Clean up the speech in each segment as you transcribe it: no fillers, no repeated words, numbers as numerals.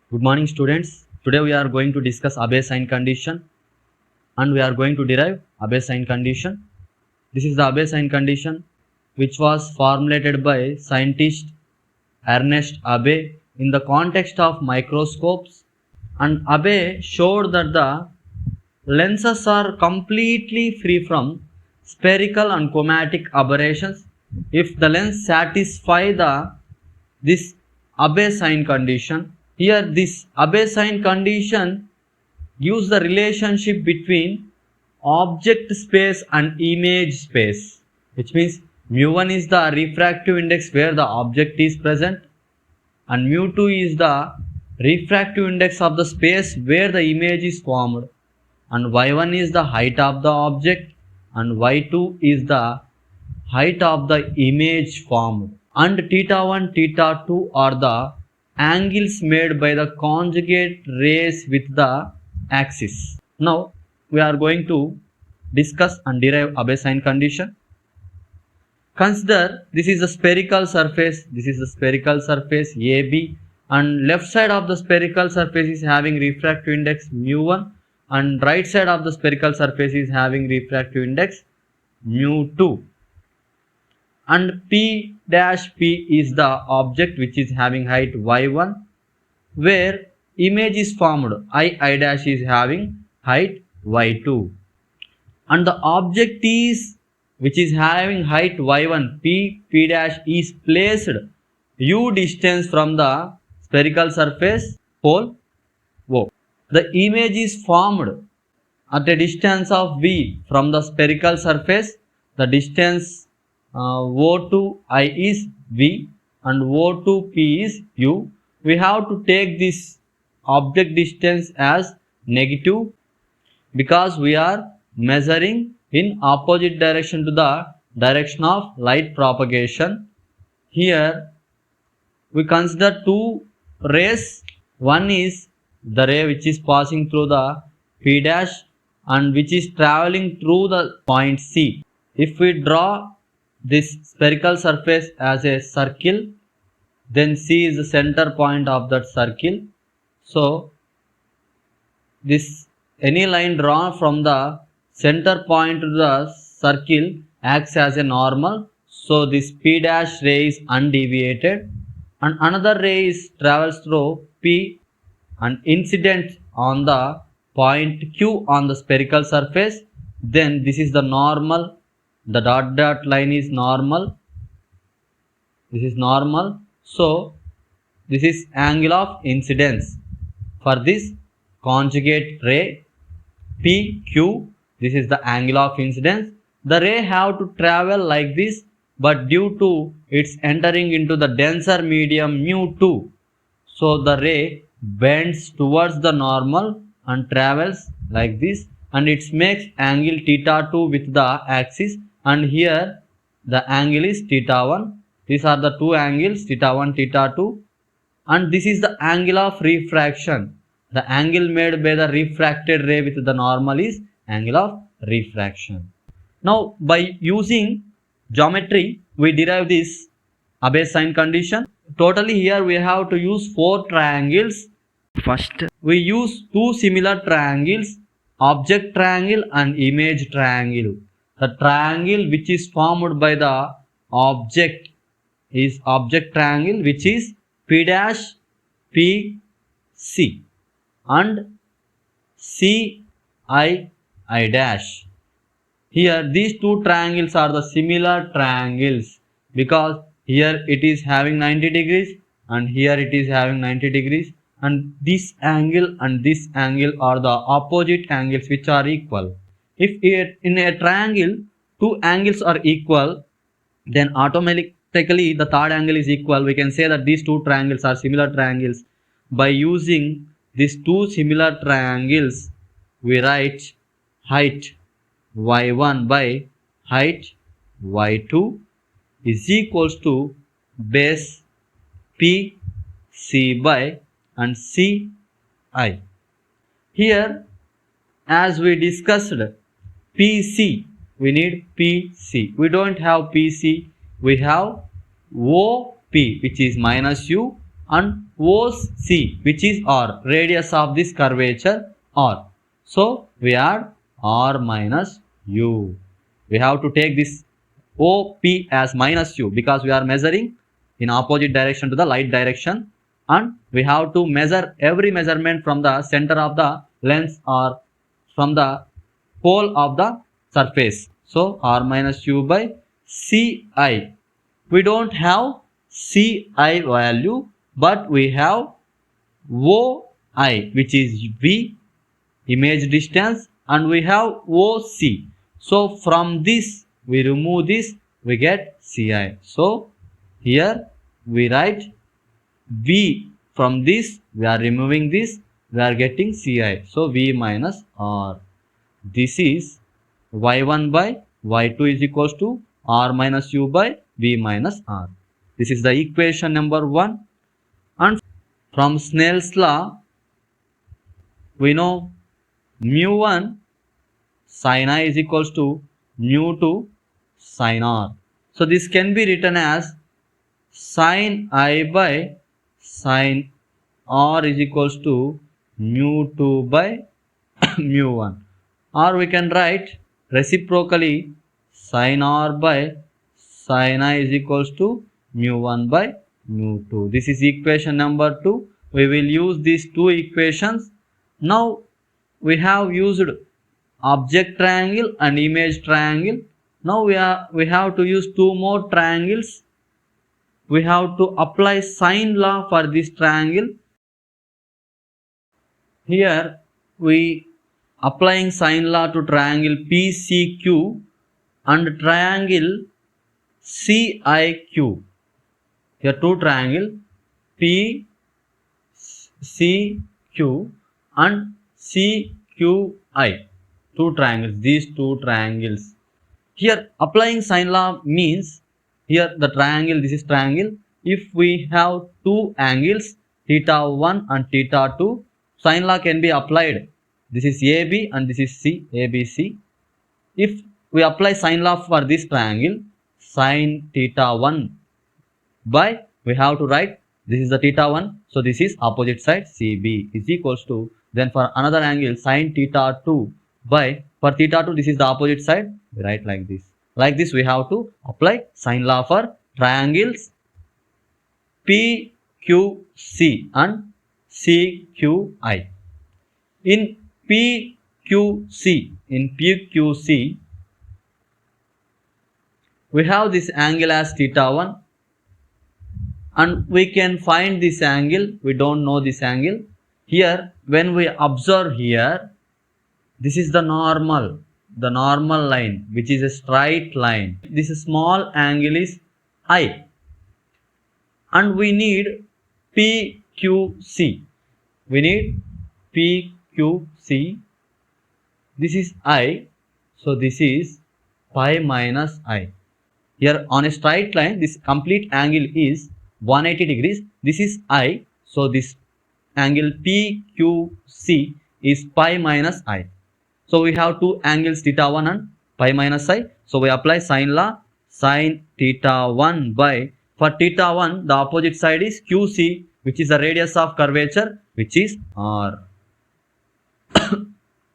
Good morning, students. Today we are going to discuss Abbe sign condition and we are going to derive Abbe sign condition. This is the Abbe sign condition which was formulated by scientist Ernest Abbe in the context of microscopes, and Abbe showed that the lenses are completely free from spherical and chromatic aberrations if the lens satisfy this Abbe sign condition. Here this Abbe sign condition gives the relationship between object space and image space, which means mu1 is the refractive index where the object is present, and mu2 is the refractive index of the space where the image is formed, and y1 is the height of the object and y2 is the height of the image formed, and theta 1 theta 2 are the angles made by the conjugate rays with the axis. Now we are going to discuss and derive Abbe sign condition. Consider this is the spherical surface, AB, and left side of the spherical surface is having refractive index mu1 and right side of the spherical surface is having refractive index mu2, and P dash P is the object which is having height y1 where image is formed I dash is having height y2, and the object is which is having height y1 P dash is placed u distance from the spherical surface pole O. The image is formed at a distance of v from the spherical surface. The distance O to I is V and O to P is U. We have to take this object distance as negative because we are measuring in opposite direction to the direction of light propagation. Here we consider two rays. One is the ray which is passing through the P dash and which is traveling through the point C. If we draw this spherical surface as a circle, then C is the center point of that circle. So this any line drawn from the center point to the circle acts as a normal. So this P dash ray is undeviated, and another ray is travels through P and incident on the point Q on the spherical surface. Then this is the normal. The dot line is normal. This is normal. So this is angle of incidence for this conjugate ray PQ. This is the angle of incidence. The ray have to travel like this, but due to its entering into the denser medium mu2, so the ray bends towards the normal and travels like this, and it makes angle theta 2 with the axis, and here the angle is theta 1. These are the two angles theta 1 theta 2, and this is the angle of refraction. The angle made by the refracted ray with the normal is angle of refraction. Now by using geometry we derive this Abbe sign condition. Totally here we have to use four triangles. First we use two similar triangles, object triangle and image triangle. The triangle which is formed by the object is object triangle, which is P dash P C and C I dash. Here these two triangles are the similar triangles because here it is having 90 degrees and here it is having 90 degrees, and this angle and this angle are the opposite angles which are equal. If in a triangle two angles are equal, then automatically the third angle is equal. We can say that these two triangles are similar triangles. By using these two similar triangles, we write height y1 by height y2 is equals to base P C by and C I. Here as we discussed PC, we need PC. We don't have PC, we have OP which is minus U and OC, which is R, radius of this curvature R. So we add R minus U. We have to take this OP as minus U because we are measuring in opposite direction to the light direction, and we have to measure every measurement from the center of the lens or from the pole of the surface. So R minus U by CI. We don't have CI value, but we have OI, which is V, image distance, and we have OC. So from this we remove this, we get CI. So here we write V. From this we are removing this, we are getting CI. So V minus R. This is y1 by y2 is equals to R minus U by V minus R. This is the equation number 1. And from Snell's law, we know mu1 sin I is equals to mu2 sin R. So this can be written as sin I by sin R is equals to mu2 by mu1. Or we can write reciprocally sin R by sin I is equals to mu1 by mu2. This is equation number 2. We will use these two equations. Now we have used object triangle and image triangle. Now we have to use two more triangles. We have to apply sine law for this triangle. Here we applying sine law to triangle PCQ and triangle CIQ. Here two triangle PCQ and CQI. Two triangles, these two triangles. Here applying sine law means, here the triangle, this is triangle. If we have two angles, theta 1 and theta 2, sine law can be applied. This is AB and this is C, ABC. If we apply sine law for this triangle, sin theta 1 by, we have to write this is the theta 1, so this is opposite side CB is equals to, then for another angle sin theta 2 by, for theta 2 this is the opposite side, we write like this. Like this we have to apply sine law for triangles PQC and CQI. In PQC, we have this angle as theta 1, and we can find this angle. We don't know this angle. Here when we observe here, this is the normal line, which is a straight line. This small angle is I, and we need PQC. We need PQC. This is I, so this is pi minus I. Here on a straight line, this complete angle is 180 degrees. This is I, so this angle PQC is pi minus I. So we have two angles theta 1 and pi minus I. So we apply sine law, sin theta 1 by, for theta 1 the opposite side is QC, which is the radius of curvature, which is R.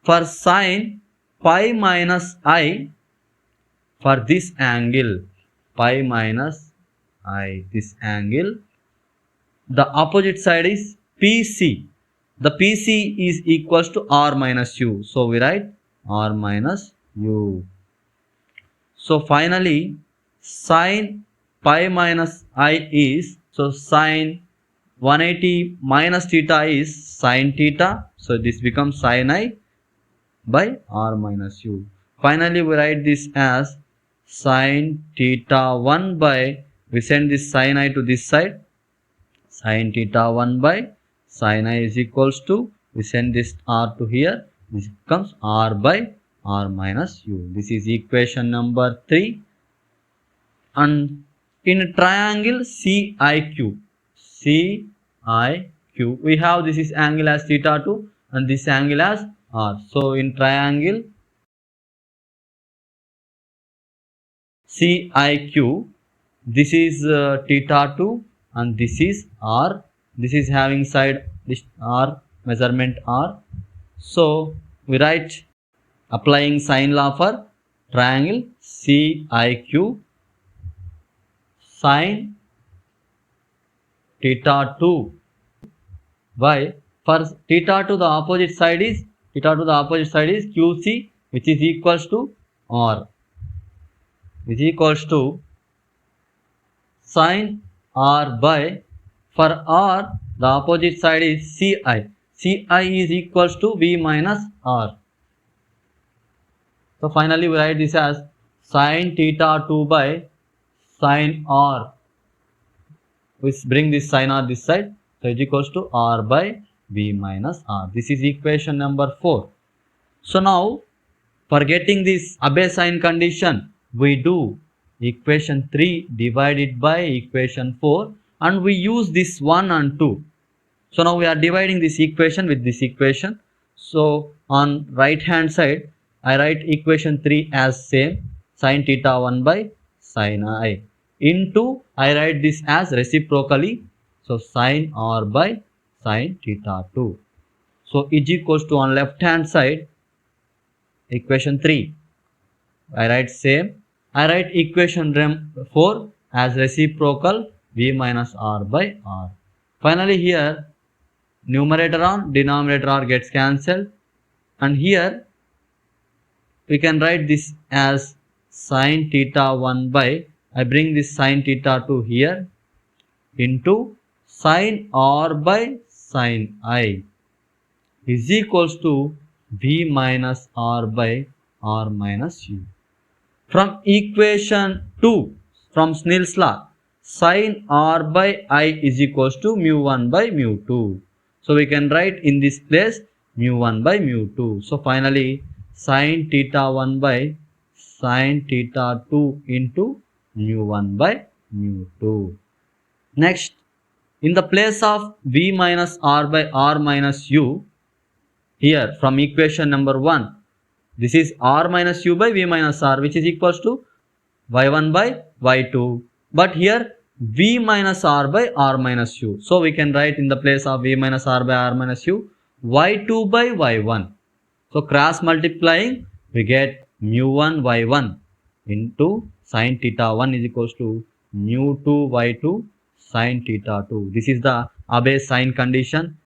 For sin pi minus I, for this angle pi minus I, this angle, the opposite side is PC. The PC is equals to R minus U. So we write R minus U. So finally sin pi minus I is, so sin 180 minus theta is sin theta. So this becomes sin I by R minus U. Finally we write this as sin theta 1 by, we send this sin I to this side, sin theta 1 by sin I is equals to, we send this R to here, this becomes R by R minus U. This is equation number 3. And in triangle CIQ, we have this is angle as theta 2 and this angle as R. So in triangle CIQ, this is theta 2 and this is R. This is having side r, measurement r. So we write applying sine law for triangle CIQ, sine theta 2 by, for theta to the opposite side is QC, which is equals to r, which is equals to sine r by, for r the opposite side is CI. CI is equals to V minus r. So finally we write this as sine theta 2 by sine r. We bring this sine r this side. So it is equals to r by V minus r. This is equation number 4. So now for getting this Abbe sign condition, we do equation 3 divided by equation 4 and we use this 1 and 2. So now we are dividing this equation with this equation. So on right hand side, I write equation 3 as same, sin theta 1 by sin I, into I write this as reciprocally, so sin r by sin theta 2. So is equals to, on left hand side, equation 3, I write same, I write equation 4 as reciprocal V minus r by r. Finally here, numerator on denominator r gets cancelled, and here we can write this as sin theta 1 by, I bring this sin theta 2 here, into sin r by sin I is equals to V minus r by r minus u. From equation 2, from Snell's law, sin r by I is equals to mu 1 by mu 2. So we can write in this place mu 1 by mu 2. So finally sin theta 1 by sin theta 2 into mu 1 by mu 2. Next, in the place of V minus r by r minus u, here from equation number 1, this is r minus u by V minus r, which is equals to y1 by y2. But here V minus r by r minus u. So we can write in the place of V minus r by r minus u, y2 by y1. So cross multiplying, we get mu 1 y1 into sin theta 1 is equals to mu 2 y2 sin theta 2. This is the Abbe sign condition.